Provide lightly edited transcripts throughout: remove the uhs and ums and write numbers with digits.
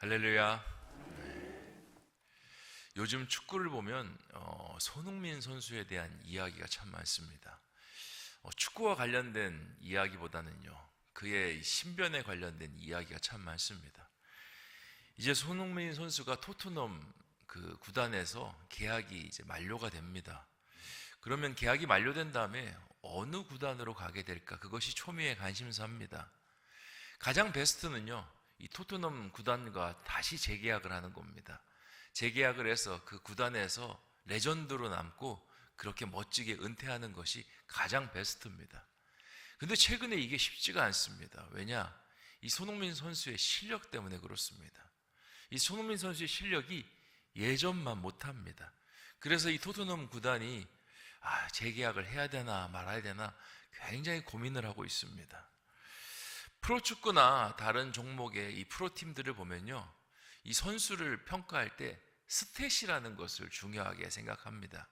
할렐루야. 요즘 축구를 보면 손흥민 선수에 대한 이야기가 참 많습니다. 축구와 관련된 이야기보다는요, 그의 신변에 관련된 이야기가 참 많습니다. 이제 손흥민 선수가 토트넘 그 구단에서 계약이 이제 만료가 됩니다. 그러면 계약이 만료된 다음에 어느 구단으로 가게 될까? 그것이 초미의 관심사입니다. 가장 베스트는요, 이 토트넘 구단과 다시 재계약을 하는 겁니다. 재계약을 해서 그 구단에서 레전드로 남고 그렇게 멋지게 은퇴하는 것이 가장 베스트입니다. 근데 최근에 이게 쉽지가 않습니다. 왜냐? 이 손흥민 선수의 실력 때문에 그렇습니다. 이 손흥민 선수의 실력이 예전만 못합니다. 그래서 이 토트넘 구단이 재계약을 해야 되나 말아야 되나 굉장히 고민을 하고 있습니다. 프로축구나 다른 종목의 이 프로팀들을 보면요, 이 선수를 평가할 때 스탯이라는 것을 중요하게 생각합니다.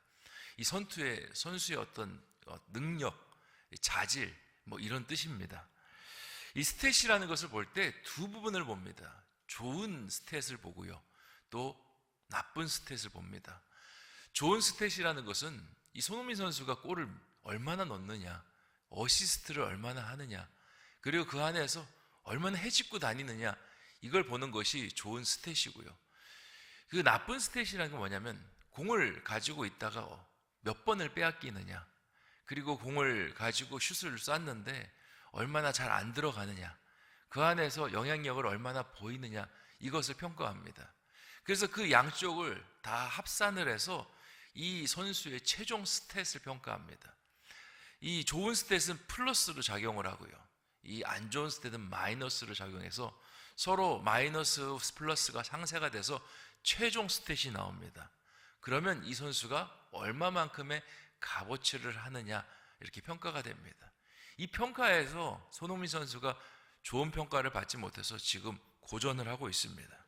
이 선수의 어떤 능력, 자질, 이런 뜻입니다. 이 스탯이라는 것을 볼 때 두 부분을 봅니다. 좋은 스탯을 보고요, 또 나쁜 스탯을 봅니다. 좋은 스탯이라는 것은 이 손흥민 선수가 골을 얼마나 넣느냐, 어시스트를 얼마나 하느냐, 그리고 그 안에서 얼마나 해집고 다니느냐, 이걸 보는 것이 좋은 스탯이고요. 그 나쁜 스탯이라는 건 뭐냐면 공을 가지고 있다가 몇 번을 빼앗기느냐, 그리고 공을 가지고 슛을 쐈는데 얼마나 잘 안 들어가느냐, 그 안에서 영향력을 얼마나 보이느냐, 이것을 평가합니다. 그래서 그 양쪽을 다 합산을 해서 이 선수의 최종 스탯을 평가합니다. 이 좋은 스탯은 플러스로 작용을 하고요, 이 안 좋은 스탯은 마이너스로 작용해서 서로 마이너스 플러스가 상쇄가 돼서 최종 스탯이 나옵니다. 그러면 이 선수가 얼마만큼의 값어치를 하느냐, 이렇게 평가가 됩니다. 이 평가에서 손흥민 선수가 좋은 평가를 받지 못해서 지금 고전을 하고 있습니다.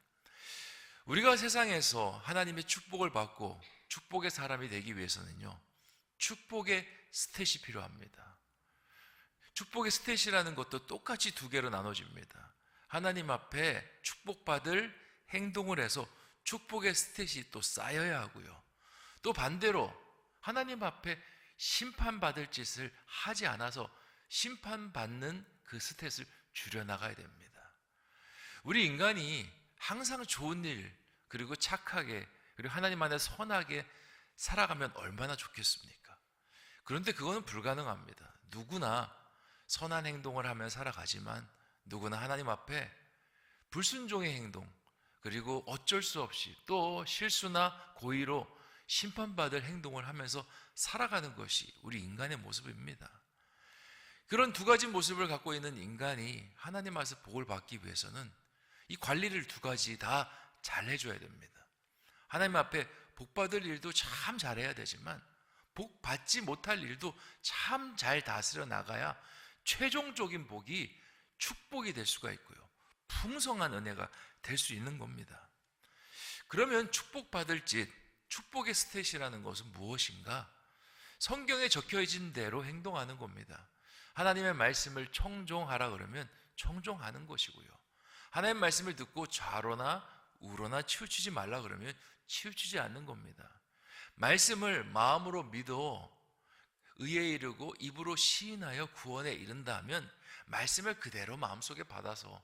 우리가 세상에서 하나님의 축복을 받고 축복의 사람이 되기 위해서는요, 축복의 스탯이 필요합니다. 축복의 스탯이라는 것도 똑같이 두 개로 나눠집니다. 하나님 앞에 축복받을 행동을 해서 축복의 스탯이 또 쌓여야 하고요, 또 반대로 하나님 앞에 심판받을 짓을 하지 않아서 심판받는 그 스탯을 줄여나가야 됩니다. 우리 인간이 항상 좋은 일, 그리고 착하게, 그리고 하나님 안에 선하게 살아가면 얼마나 좋겠습니까? 그런데 그거는 불가능합니다. 누구나 선한 행동을 하며 살아가지만 누구나 하나님 앞에 불순종의 행동, 그리고 어쩔 수 없이 또 실수나 고의로 심판받을 행동을 하면서 살아가는 것이 우리 인간의 모습입니다. 그런 두 가지 모습을 갖고 있는 인간이 하나님 앞에서 복을 받기 위해서는 이 관리를 두 가지 다 잘 해줘야 됩니다. 하나님 앞에 복받을 일도 참 잘해야 되지만 복 받지 못할 일도 참 잘 다스려 나가야 최종적인 복이 축복이 될 수가 있고요, 풍성한 은혜가 될 수 있는 겁니다. 그러면 축복받을 짓, 축복의 스탯이라는 것은 무엇인가? 성경에 적혀진 대로 행동하는 겁니다. 하나님의 말씀을 청종하라 그러면 청종하는 것이고요, 하나님의 말씀을 듣고 좌로나 우로나 치우치지 말라 그러면 치우치지 않는 겁니다. 말씀을 마음으로 믿어 의에 이르고 입으로 시인하여 구원에 이른다 하면 말씀을 그대로 마음속에 받아서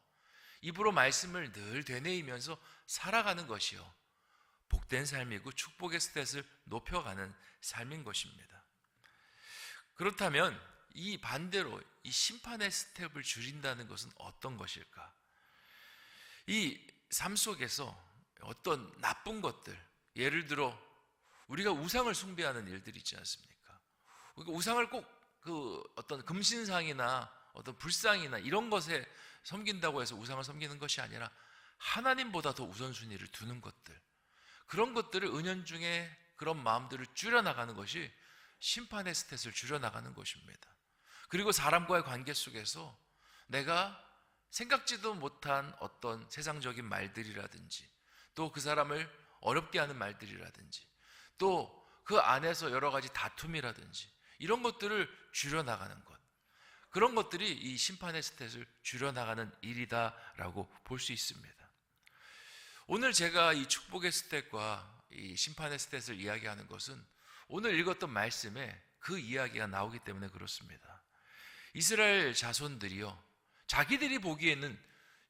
입으로 말씀을 늘 되뇌이면서 살아가는 것이요, 복된 삶이고 축복의 스탯을 높여가는 삶인 것입니다. 그렇다면 이 반대로 이 심판의 스텝을 줄인다는 것은 어떤 것일까? 이 삶 속에서 어떤 나쁜 것들, 예를 들어 우리가 우상을 숭배하는 일들이 있지 않습니까? 그러니까 우상을 꼭 그 어떤 금신상이나 어떤 불상이나 이런 것에 섬긴다고 해서 우상을 섬기는 것이 아니라 하나님보다 더 우선순위를 두는 것들, 그런 것들을 은연중에 그런 마음들을 줄여나가는 것이 심판의 스탯을 줄여나가는 것입니다. 그리고 사람과의 관계 속에서 내가 생각지도 못한 어떤 세상적인 말들이라든지 또 그 사람을 어렵게 하는 말들이라든지 또 그 안에서 여러 가지 다툼이라든지 이런 것들을 줄여나가는 것, 그런 것들이 이 심판의 스탯을 줄여나가는 일이다라고 볼 수 있습니다. 오늘 제가 이 축복의 스탯과 이 심판의 스탯을 이야기하는 것은 오늘 읽었던 말씀에 그 이야기가 나오기 때문에 그렇습니다. 이스라엘 자손들이요, 자기들이 보기에는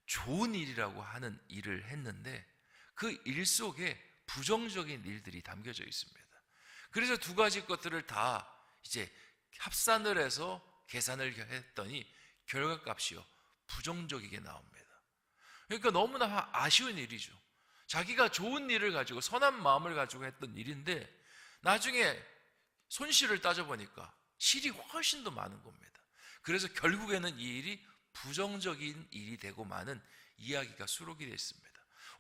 좋은 일이라고 하는 일을 했는데 그 일 속에 부정적인 일들이 담겨져 있습니다. 그래서 두 가지 것들을 다 이제 합산을 해서 계산을 했더니 결과값이요, 부정적이게 나옵니다. 그러니까 너무나 아쉬운 일이죠. 자기가 좋은 일을 가지고 선한 마음을 가지고 했던 일인데 나중에 손실을 따져보니까 실이 훨씬 더 많은 겁니다. 그래서 결국에는 이 일이 부정적인 일이 되고 마는 이야기가 수록이 되어 있습니다.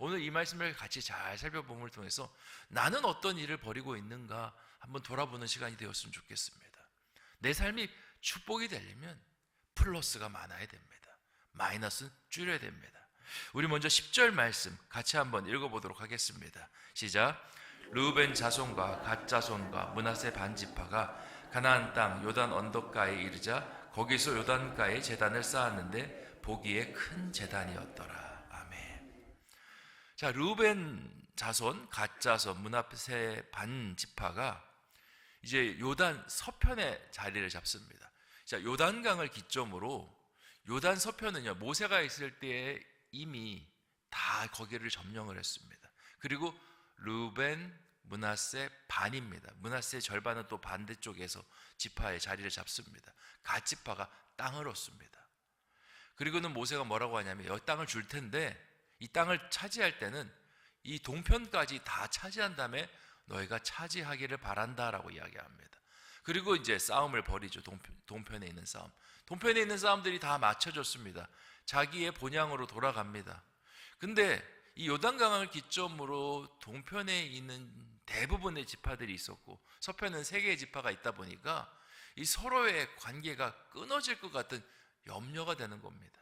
오늘 이 말씀을 같이 잘 살펴봄을 통해서 나는 어떤 일을 벌이고 있는가 한번 돌아보는 시간이 되었으면 좋겠습니다. 내 삶이 축복이 되려면 플러스가 많아야 됩니다. 마이너스는 줄여야 됩니다. 우리 먼저 10절 말씀 같이 한번 읽어보도록 하겠습니다. 시작. 르우벤 자손과 갓 자손과 므낫세 반 지파가 가나안 땅 요단 언덕가에 이르자 거기서 요단가에 제단을 쌓았는데 보기에 큰 제단이었더라. 아멘. 자, 르우벤 자손, 갓 자손, 므낫세 반 지파가 이제 요단 서편에 자리를 잡습니다. 자, 요단강을 기점으로 요단 서편은요, 모세가 있을 때에 이미 다 거기를 점령을 했습니다. 그리고 르우벤, 므낫세 반입니다. 므낫세의 절반은 또 반대쪽에서 지파의 자리를 잡습니다. 갓 지파가 땅을 얻습니다. 그리고는 모세가 뭐라고 하냐면 이 땅을 줄 텐데 이 땅을 차지할 때는 이 동편까지 다 차지한 다음에 너희가 차지하기를 바란다라고 이야기합니다. 그리고 이제 싸움을 벌이죠. 동편에 있는 싸움. 동편에 있는 싸움들이 다 맞춰졌습니다. 자기의 본향으로 돌아갑니다. 근데 이 요단강을 기점으로 동편에 있는 대부분의 지파들이 있었고 서편은 3개의 지파가 있다 보니까 이 서로의 관계가 끊어질 것 같은 염려가 되는 겁니다.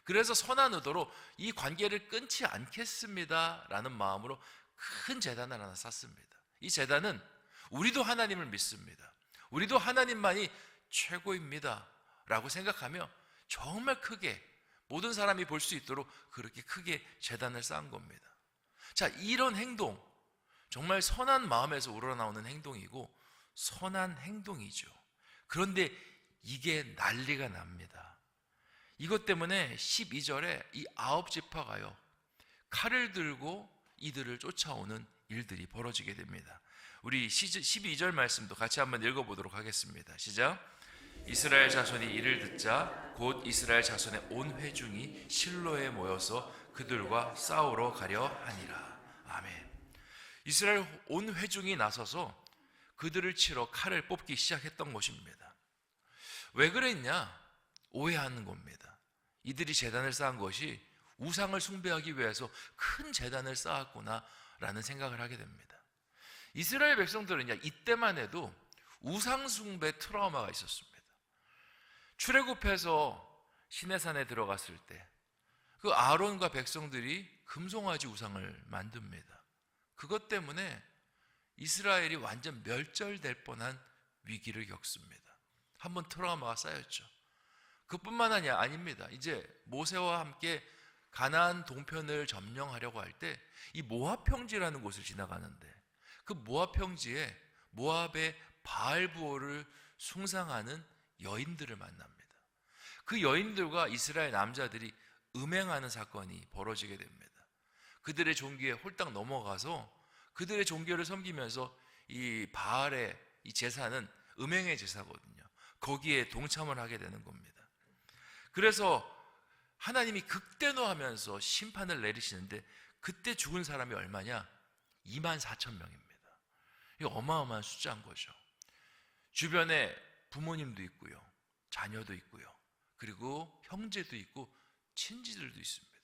그래서 선한 의도로 이 관계를 끊지 않겠습니다 라는 마음으로 큰 제단을 하나 쌓습니다. 이 제단은 우리도 하나님을 믿습니다. 우리도 하나님만이 최고입니다 라고 생각하며 정말 크게 모든 사람이 볼 수 있도록 그렇게 크게 제단을 쌓은 겁니다. 자, 이런 행동, 정말 선한 마음에서 우러나오는 행동이고 선한 행동이죠. 그런데 이게 난리가 납니다. 이것 때문에 12절에 이 9지파가요 칼을 들고 이들을 쫓아오는 일들이 벌어지게 됩니다. 우리 12절 말씀도 같이 한번 읽어보도록 하겠습니다. 시작. 이스라엘 자손이 이를 듣자 곧 이스라엘 자손의 온 회중이 실로에 모여서 그들과 싸우러 가려 하니라. 아멘. 이스라엘 온 회중이 나서서 그들을 치러 칼을 뽑기 시작했던 것입니다. 왜 그랬냐? 오해하는 겁니다. 이들이 제단을 쌓은 것이 우상을 숭배하기 위해서 큰 제단을 쌓았구나 라는 생각을 하게 됩니다. 이스라엘 백성들은요, 이때만 해도 우상 숭배 트라우마가 있었습니다. 출애굽해서 시내산에 들어갔을 때 그 아론과 백성들이 금송아지 우상을 만듭니다. 그것 때문에 이스라엘이 완전 멸절될 뻔한 위기를 겪습니다. 한번 트라우마가 쌓였죠. 그뿐만 아닙니다. 이제 모세와 함께 가나안 동편을 점령하려고 할 때 이 모압 평지라는 곳을 지나가는데 그 모압 평지에 모압의 바알 부호를 숭상하는 여인들을 만납니다. 그 여인들과 이스라엘 남자들이 음행하는 사건이 벌어지게 됩니다. 그들의 종교에 홀딱 넘어가서 그들의 종교를 섬기면서 이 바알의 이 제사는 음행의 제사거든요. 거기에 동참을 하게 되는 겁니다. 그래서 하나님이 극대노하면서 심판을 내리시는데 그때 죽은 사람이 얼마냐? 24,000명입니다. 이거 어마어마한 숫자인 거죠. 주변에 부모님도 있고요, 자녀도 있고요, 그리고 형제도 있고 친지들도 있습니다.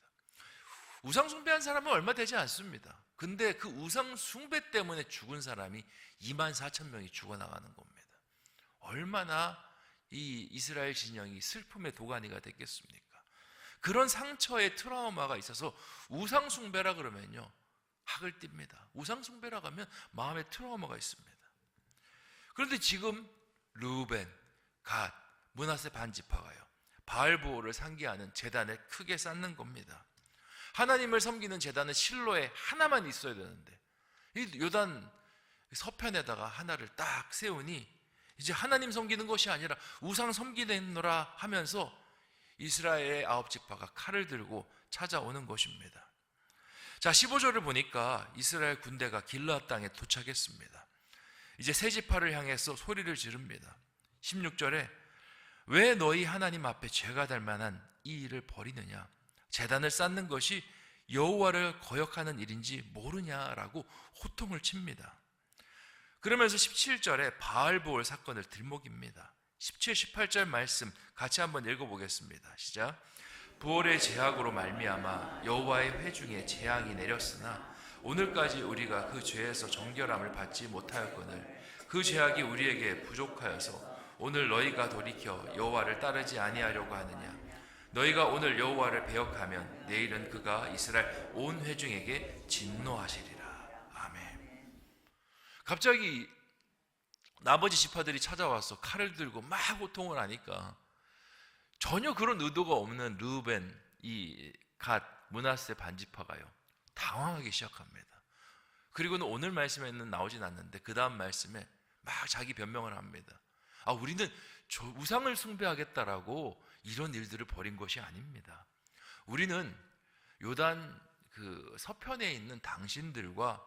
우상 숭배한 사람은 얼마 되지 않습니다. 근데 그 우상 숭배 때문에 죽은 사람이 24,000명이 죽어나가는 겁니다. 얼마나 이 이스라엘 진영이 슬픔의 도가니가 됐겠습니까? 그런 상처의 트라우마가 있어서 우상 숭배라 그러면요 학을 띱니다. 우상 숭배라고 하면 마음에 트라우마가 있습니다. 그런데 지금 르우벤, 갓, 므낫세 반 지파가요 바알 부호를 상기하는 제단을 크게 쌓는 겁니다. 하나님을 섬기는 제단은 실로에 하나만 있어야 되는데 이 요단 서편에다가 하나를 딱 세우니 이제 하나님 섬기는 것이 아니라 우상 섬기느라 하면서 이스라엘의 9지파가 칼을 들고 찾아오는 것입니다. 자, 15절을 보니까 이스라엘 군대가 길르앗 땅에 도착했습니다. 이제 세 지파를 향해서 소리를 지릅니다. 16절에 왜 너희 하나님 앞에 죄가 될 만한 이 일을 벌이느냐? 제단을 쌓는 것이 여호와를 거역하는 일인지 모르냐라고 호통을 칩니다. 그러면서 17절에 바알보올 사건을 들먹입니다. 17, 18절 말씀 같이 한번 읽어보겠습니다. 시작. 부올의 제약으로 말미암아 여호와의 회중에 재앙이 내렸으나 오늘까지 우리가 그 죄에서 정결함을 받지 못하였거늘 그 죄악이 우리에게 부족하여서 오늘 너희가 돌이켜 여호와를 따르지 아니하려고 하느냐? 너희가 오늘 여호와를 배역하면 내일은 그가 이스라엘 온 회중에게 진노하시리라. 아멘. 갑자기 나머지 지파들이 찾아와서 칼을 들고 막 호통을 하니까 전혀 그런 의도가 없는 르우벤, 이 갓, 므낫세 반지파가요 당황하기 시작합니다. 그리고는 오늘 말씀에는 나오진 않는데 그 다음 말씀에 막 자기 변명을 합니다. 우리는 우상을 숭배하겠다라고 이런 일들을 벌인 것이 아닙니다. 우리는 요단 그 서편에 있는 당신들과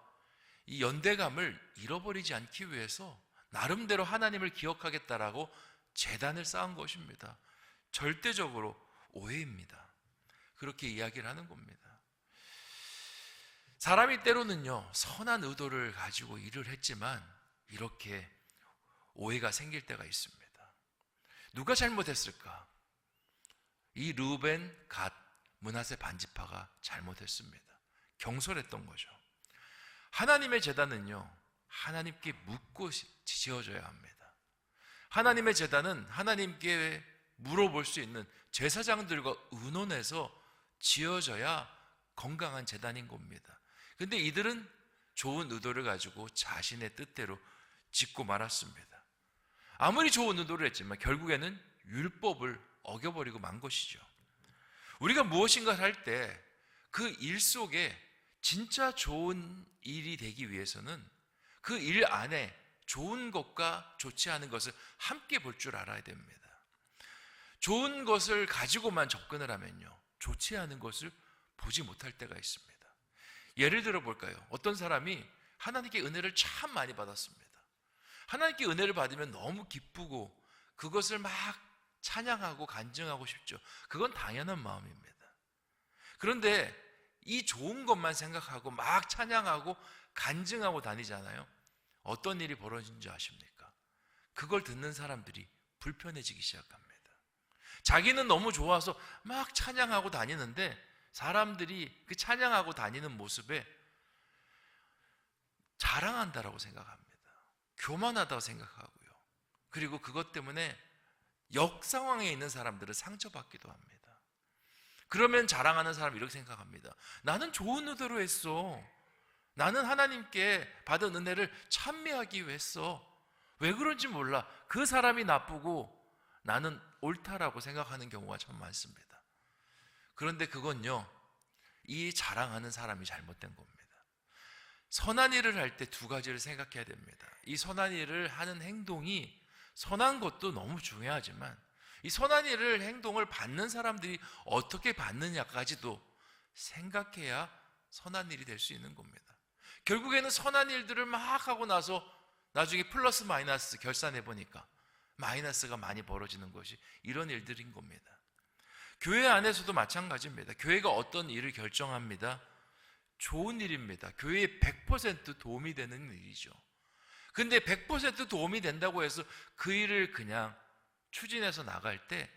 이 연대감을 잃어버리지 않기 위해서 나름대로 하나님을 기억하겠다라고 제단을 쌓은 것입니다. 절대적으로 오해입니다. 그렇게 이야기를 하는 겁니다. 사람이 때로는요 선한 의도를 가지고 일을 했지만 이렇게 오해가 생길 때가 있습니다. 누가 잘못했을까? 이 르우벤, 갓, 므낫세 반지파가 잘못했습니다. 경솔했던 거죠. 하나님의 제단은요 하나님께 묻고 지어져야 합니다. 하나님의 제단은 하나님께 물어볼 수 있는 제사장들과 의논해서 지어져야 건강한 제단인 겁니다. 그런데 이들은 좋은 의도를 가지고 자신의 뜻대로 짓고 말았습니다. 아무리 좋은 의도를 했지만 결국에는 율법을 어겨버리고 만 것이죠. 우리가 무엇인가를 할 때 그 일 속에 진짜 좋은 일이 되기 위해서는 그 일 안에 좋은 것과 좋지 않은 것을 함께 볼 줄 알아야 됩니다. 좋은 것을 가지고만 접근을 하면요 좋지 않은 것을 보지 못할 때가 있습니다. 예를 들어 볼까요? 어떤 사람이 하나님께 은혜를 참 많이 받았습니다. 하나님께 은혜를 받으면 너무 기쁘고 그것을 막 찬양하고 간증하고 싶죠. 그건 당연한 마음입니다. 그런데 이 좋은 것만 생각하고 막 찬양하고 간증하고 다니잖아요. 어떤 일이 벌어진지 아십니까? 그걸 듣는 사람들이 불편해지기 시작합니다. 자기는 너무 좋아서 막 찬양하고 다니는데 사람들이 그 찬양하고 다니는 모습에 자랑한다라고 생각합니다. 교만하다고 생각하고요. 그리고 그것 때문에 역상황에 있는 사람들은 상처받기도 합니다. 그러면 자랑하는 사람이 이렇게 생각합니다. 나는 좋은 의도로 했어. 나는 하나님께 받은 은혜를 찬미하기 위해 했어. 왜 그런지 몰라. 그 사람이 나쁘고 나는 옳다라고 생각하는 경우가 참 많습니다. 그런데 그건요 이 자랑하는 사람이 잘못된 겁니다. 선한 일을 할 때 두 가지를 생각해야 됩니다. 이 선한 일을 하는 행동이 선한 것도 너무 중요하지만 이 선한 일을 행동을 받는 사람들이 어떻게 받느냐까지도 생각해야 선한 일이 될 수 있는 겁니다. 결국에는 선한 일들을 막 하고 나서 나중에 플러스 마이너스 결산해 보니까 마이너스가 많이 벌어지는 것이 이런 일들인 겁니다. 교회 안에서도 마찬가지입니다. 교회가 어떤 일을 결정합니다. 좋은 일입니다. 교회에 100% 도움이 되는 일이죠. 근데 100% 도움이 된다고 해서 그 일을 그냥 추진해서 나갈 때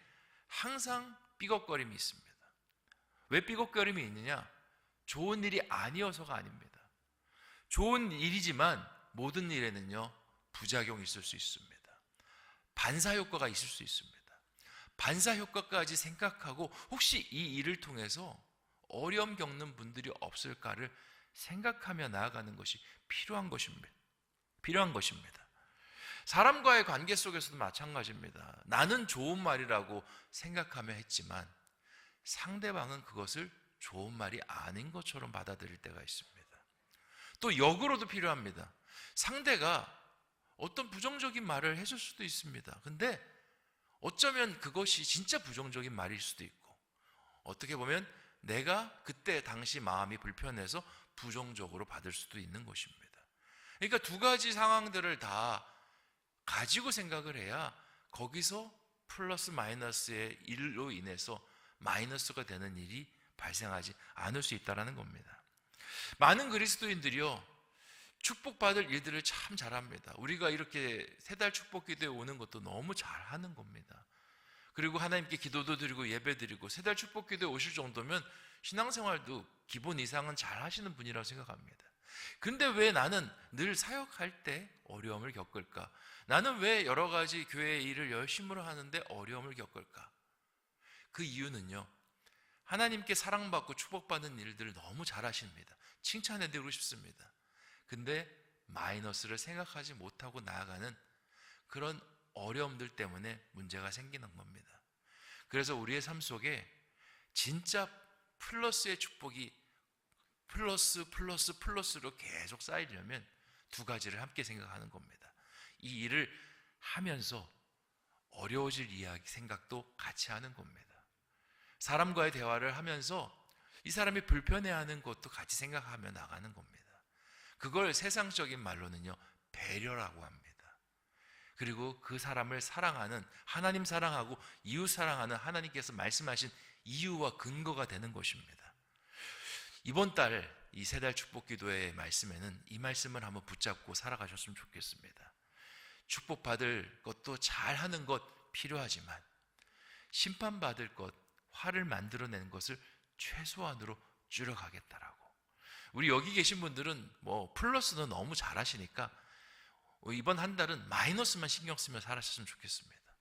항상 삐걱거림이 있습니다. 왜 삐걱거림이 있느냐? 좋은 일이 아니어서가 아닙니다. 좋은 일이지만 모든 일에는요 부작용이 있을 수 있습니다. 반사효과가 있을 수 있습니다. 반사효과까지 생각하고 혹시 이 일을 통해서 어려움 겪는 분들이 없을까를 생각하며 나아가는 것이 필요한 것입니다. 사람과의 관계 속에서도 마찬가지입니다. 나는 좋은 말이라고 생각하며 했지만 상대방은 그것을 좋은 말이 아닌 것처럼 받아들일 때가 있습니다. 또 역으로도 필요합니다. 상대가 어떤 부정적인 말을 해줄 수도 있습니다. 근데 어쩌면 그것이 진짜 부정적인 말일 수도 있고, 어떻게 보면 내가 그때 당시 마음이 불편해서 부정적으로 받을 수도 있는 것입니다. 그러니까 두 가지 상황들을 다 가지고 생각을 해야 거기서 플러스 마이너스의 일로 인해서 마이너스가 되는 일이 발생하지 않을 수 있다는 겁니다. 많은 그리스도인들이요, 축복받을 일들을 참 잘합니다. 우리가 이렇게 세 달 축복 기도에 오는 것도 너무 잘하는 겁니다. 그리고 하나님께 기도도 드리고 예배 드리고 세 달 축복 기도에 오실 정도면 신앙생활도 기본 이상은 잘 하시는 분이라고 생각합니다. 근데 왜 나는 늘 사역할 때 어려움을 겪을까? 나는 왜 여러 가지 교회의 일을 열심히 하는데 어려움을 겪을까? 그 이유는요, 하나님께 사랑받고 축복받는 일들을 너무 잘하십니다. 칭찬해드리고 싶습니다. 근데 마이너스를 생각하지 못하고 나아가는 그런 어려움들 때문에 문제가 생기는 겁니다. 그래서 우리의 삶 속에 진짜 플러스의 축복이 플러스로 계속 쌓이려면 두 가지를 함께 생각하는 겁니다. 이 일을 하면서 어려워질 이야기 생각도 같이 하는 겁니다. 사람과의 대화를 하면서 이 사람이 불편해하는 것도 같이 생각하며 나가는 겁니다. 그걸 세상적인 말로는요, 배려라고 합니다. 그리고 그 사람을 사랑하는, 하나님 사랑하고 이웃 사랑하는 하나님께서 말씀하신 이유와 근거가 되는 것입니다. 이번 달 이 세 달 축복 기도의 말씀에는 이 말씀을 한번 붙잡고 살아가셨으면 좋겠습니다. 축복받을 것도 잘하는 것 필요하지만 심판받을 것, 화를 만들어내는 것을 최소한으로 줄여가겠다라고. 우리 여기 계신 분들은 플러스는 너무 잘하시니까 이번 한 달은 마이너스만 신경 쓰며 살았으면 좋겠습니다.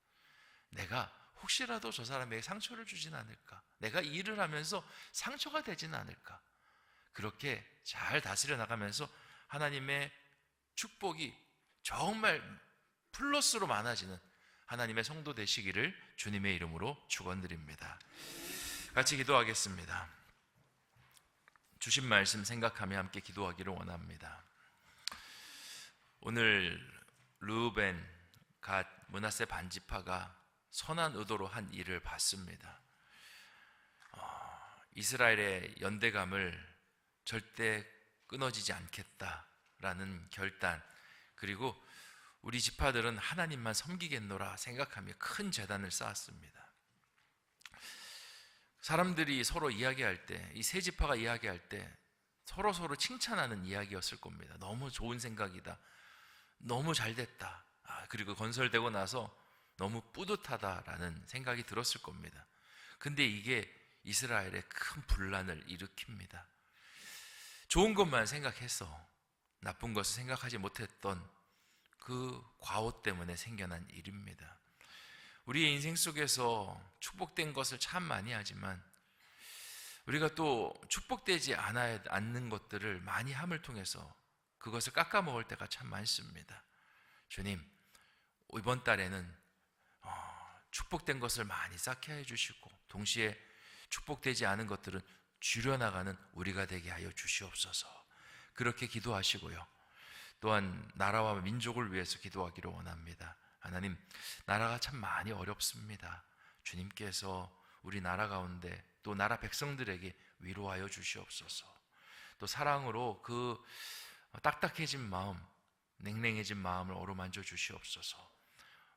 내가 혹시라도 저 사람에게 상처를 주진 않을까? 내가 이 일을 하면서 상처가 되지는 않을까? 그렇게 잘 다스려 나가면서 하나님의 축복이 정말 플러스로 많아지는 하나님의 성도 되시기를 주님의 이름으로 축원드립니다. 같이 기도하겠습니다. 주신 말씀 생각하며 함께 기도하기를 원합니다. 오늘 르우벤, 갓, 므낫세 반지파가 선한 의도로 한 일을 봤습니다. 이스라엘의 연대감을 절대 끊어지지 않겠다라는 결단, 그리고 우리 지파들은 하나님만 섬기겠노라 생각하며 큰 제단을 쌓았습니다. 사람들이 서로 이야기할 때, 이 세 지파가 이야기할 때 서로 칭찬하는 이야기였을 겁니다. 너무 좋은 생각이다, 너무 잘됐다, 그리고 건설되고 나서 너무 뿌듯하다라는 생각이 들었을 겁니다. 근데 이게 이스라엘에 큰 분란을 일으킵니다. 좋은 것만 생각해서 나쁜 것을 생각하지 못했던 그 과오 때문에 생겨난 일입니다. 우리의 인생 속에서 축복된 것을 참 많이 하지만 우리가 또 축복되지 않는 것들을 많이 함을 통해서 그것을 깎아먹을 때가 참 많습니다. 주님, 이번 달에는 축복된 것을 많이 쌓게 해주시고 동시에 축복되지 않은 것들은 줄여나가는 우리가 되게 하여 주시옵소서. 그렇게 기도하시고요, 또한 나라와 민족을 위해서 기도하기를 원합니다. 하나님, 나라가 참 많이 어렵습니다. 주님께서 우리 나라 가운데 또 나라 백성들에게 위로하여 주시옵소서. 또 사랑으로 그 딱딱해진 마음, 냉랭해진 마음을 어루만져 주시옵소서.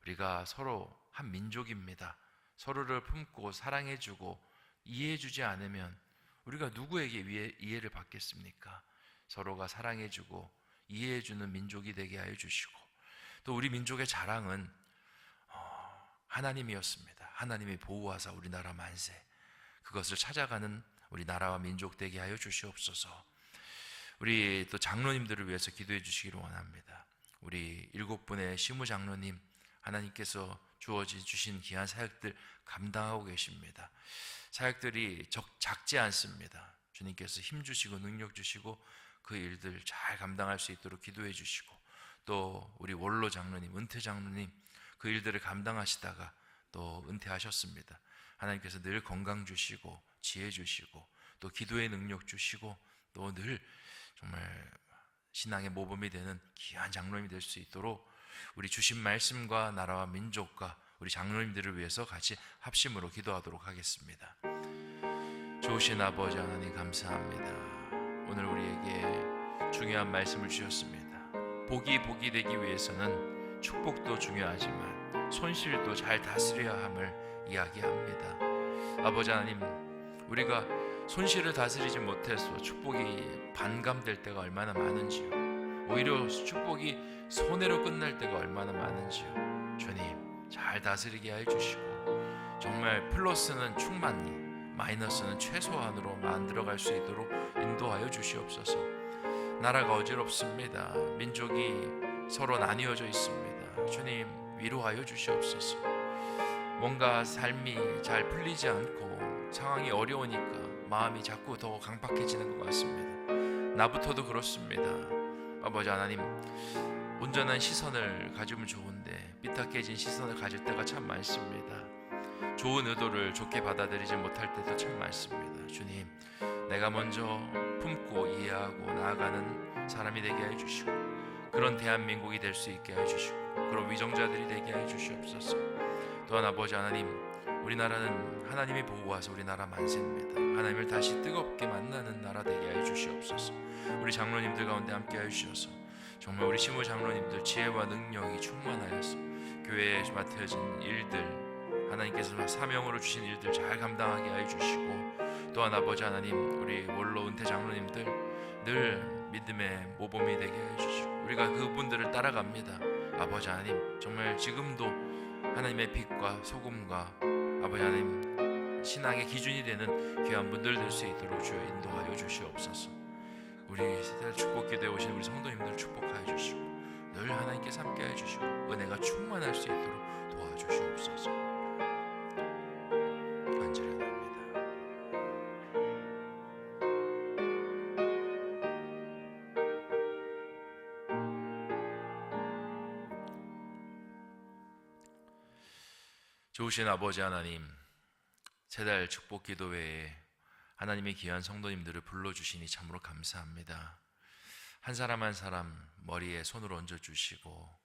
우리가 서로 한 민족입니다. 서로를 품고 사랑해주고 이해해주지 않으면 우리가 누구에게 이해를 받겠습니까? 서로가 사랑해주고 이해해주는 민족이 되게 하여 주시고, 또 우리 민족의 자랑은 하나님이었습니다. 하나님이 보호하사 우리나라 만세, 그것을 찾아가는 우리 나라와 민족 되게 하여 주시옵소서. 우리 또 장로님들을 위해서 기도해 주시기를 원합니다. 우리 7분의 시무 장로님, 하나님께서 주신 귀한 사역들 감당하고 계십니다. 사역들이 작지 않습니다. 주님께서 힘 주시고 능력 주시고 그 일들 잘 감당할 수 있도록 기도해 주시고, 또 우리 원로 장로님, 은퇴 장로님, 그 일들을 감당하시다가 또 은퇴하셨습니다. 하나님께서 늘 건강 주시고 지혜 주시고 또 기도의 능력 주시고 또 늘 정말 신앙의 모범이 되는 귀한 장로님이 될 수 있도록 우리 주신 말씀과 나라와 민족과 우리 장로님들을 위해서 같이 합심으로 기도하도록 하겠습니다. 좋으신 아버지 하나님 감사합니다. 오늘 우리에게 중요한 말씀을 주셨습니다. 복이 되기 위해서는 축복도 중요하지만 손실도 잘 다스려야 함을 이야기합니다. 아버지 하나님, 우리가 손실을 다스리지 못해서 축복이 반감될 때가 얼마나 많은지요. 오히려 축복이 손해로 끝날 때가 얼마나 많은지요. 주님, 잘 다스리게 해주시고 정말 플러스는 충만히, 마이너스는 최소한으로 만들어갈 수 있도록 인도하여 주시옵소서. 나라가 어지럽습니다. 민족이 서로 나뉘어져 있습니다. 주님, 위로하여 주시옵소서. 뭔가 삶이 잘 풀리지 않고 상황이 어려우니까 마음이 자꾸 더 강팍해지는 것 같습니다. 나부터도 그렇습니다. 아버지 하나님, 온전한 시선을 가지면 좋은데 삐딱해진 시선을 가질 때가 참 많습니다. 좋은 의도를 좋게 받아들이지 못할 때도 참 많습니다. 주님, 내가 먼저 품고 이해하고 나아가는 사람이 되게 해주시고 그런 대한민국이 될 수 있게 해주시고 그런 위정자들이 되게 해주시옵소서. 또한 아버지 하나님, 우리나라는 하나님이 보호하사 우리나라 만세입니다. 하나님을 다시 뜨겁게 만나는 나라 되게 해주시옵소서. 우리 장로님들 가운데 함께 해주셔서 정말 우리 시무 장로님들 지혜와 능력이 충만하여서 교회에 맡겨진 일들, 하나님께서 사명으로 주신 일들 잘 감당하게 해주시고 또한 아버지 하나님, 우리 원로 은퇴 장로님들 늘 믿음의 모범이 되게 해주시고 우리가 그분들을 따라갑니다. 아버지 하나님, 정말 지금도 하나님의 빛과 소금과 아버지 하나님 신앙의 기준이 되는 귀한 분들 될 수 있도록 주여 인도하여 주시옵소서. 우리 세대 축복 기도에 오신 우리 성도님들 축복하여 주시고 늘 하나님께서 함께 해주시고 은혜가 충만할 수 있도록 도와주시옵소서. 간절합니다. 좋으신 아버지 하나님, 세달 축복 기도회에 하나님의 귀한 성도님들을 불러주시니 참으로 감사합니다. 한 사람 한 사람 머리에 손을 얹어주시고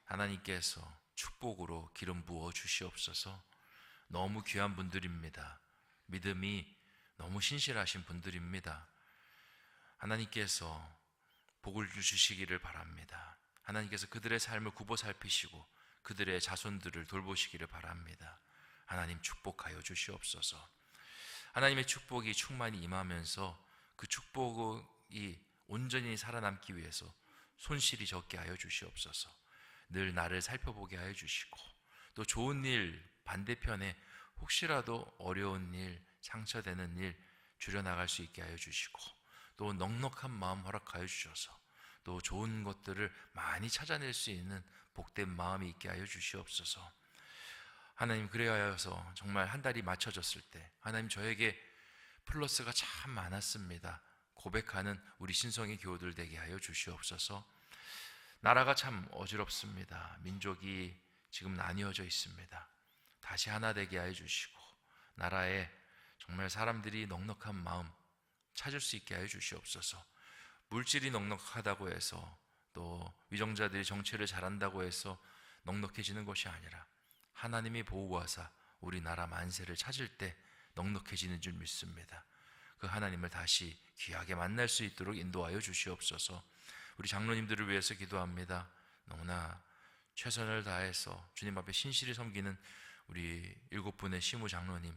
하나님께서 축복으로 기름 부어 주시옵소서. 너무 귀한 분들입니다. 믿음이 너무 신실하신 분들입니다. 하나님께서 복을 주시기를 바랍니다. 하나님께서 그들의 삶을 굽어 살피시고 그들의 자손들을 돌보시기를 바랍니다. 하나님 축복하여 주시옵소서. 하나님의 축복이 충만히 임하면서 그 축복이 온전히 살아남기 위해서 손실이 적게 하여 주시옵소서. 늘 나를 살펴보게 하여 주시고 또 좋은 일 반대편에 혹시라도 어려운 일, 상처되는 일 줄여나갈 수 있게 하여 주시고 또 넉넉한 마음 허락하여 주셔서 또 좋은 것들을 많이 찾아낼 수 있는 복된 마음이 있게 하여 주시옵소서. 하나님, 그래야 해서 정말 한 달이 맞춰졌을 때 하나님, 저에게 플러스가 참 많았습니다 고백하는 우리 신성의 교우들 되게 하여 주시옵소서. 나라가 참 어지럽습니다. 민족이 지금 나뉘어져 있습니다. 다시 하나 되게 하여 주시고 나라에 정말 사람들이 넉넉한 마음 찾을 수 있게 하여 주시옵소서. 물질이 넉넉하다고 해서 또 위정자들이 정치를 잘한다고 해서 넉넉해지는 것이 아니라 하나님이 보호하사 우리나라 만세를 찾을 때 넉넉해지는 줄 믿습니다. 그 하나님을 다시 귀하게 만날 수 있도록 인도하여 주시옵소서. 우리 장로님들을 위해서 기도합니다. 너무나 최선을 다해서 주님 앞에 신실히 섬기는 우리 7분의 시무 장로님,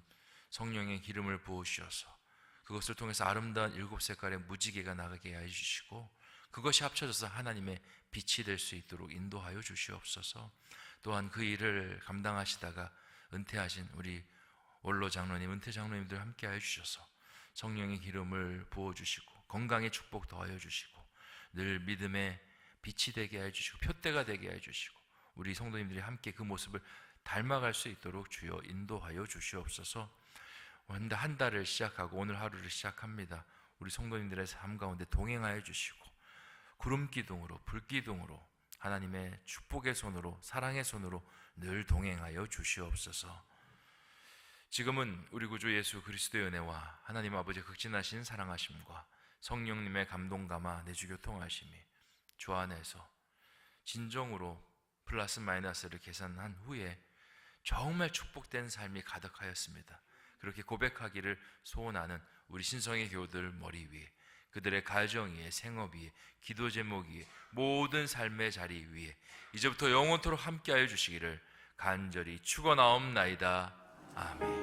성령의 기름을 부으셔서 그것을 통해서 아름다운 7색깔의 무지개가 나가게 해주시고 그것이 합쳐져서 하나님의 빛이 될 수 있도록 인도하여 주시옵소서. 또한 그 일을 감당하시다가 은퇴하신 우리 원로 장로님, 은퇴 장로님들 함께 하여 주셔서 성령의 기름을 부어주시고 건강의 축복 더하여 주시고 늘 믿음의 빛이 되게 해주시고 표대가 되게 해주시고 우리 성도님들이 함께 그 모습을 닮아갈 수 있도록 주여 인도하여 주시옵소서. 한 달을 시작하고 오늘 하루를 시작합니다. 우리 성도님들의 삶 가운데 동행하여 주시고 구름기둥으로 불기둥으로 하나님의 축복의 손으로 사랑의 손으로 늘 동행하여 주시옵소서. 지금은 우리 구주 예수 그리스도의 은혜와 하나님 아버지의 극진하신 사랑하심과 성령님의 감동감화 내주 교통하심이 주 안에서 진정으로 플러스 마이너스를 계산한 후에 정말 축복된 삶이 가득하였습니다. 그렇게 고백하기를 소원하는 우리 신성의 교우들 머리 위에, 그들의 가정 위에, 생업 위에, 기도 제목 위에, 모든 삶의 자리 위에 이제부터 영원토록 함께하여 주시기를 간절히 축원하옵나이다. 아멘.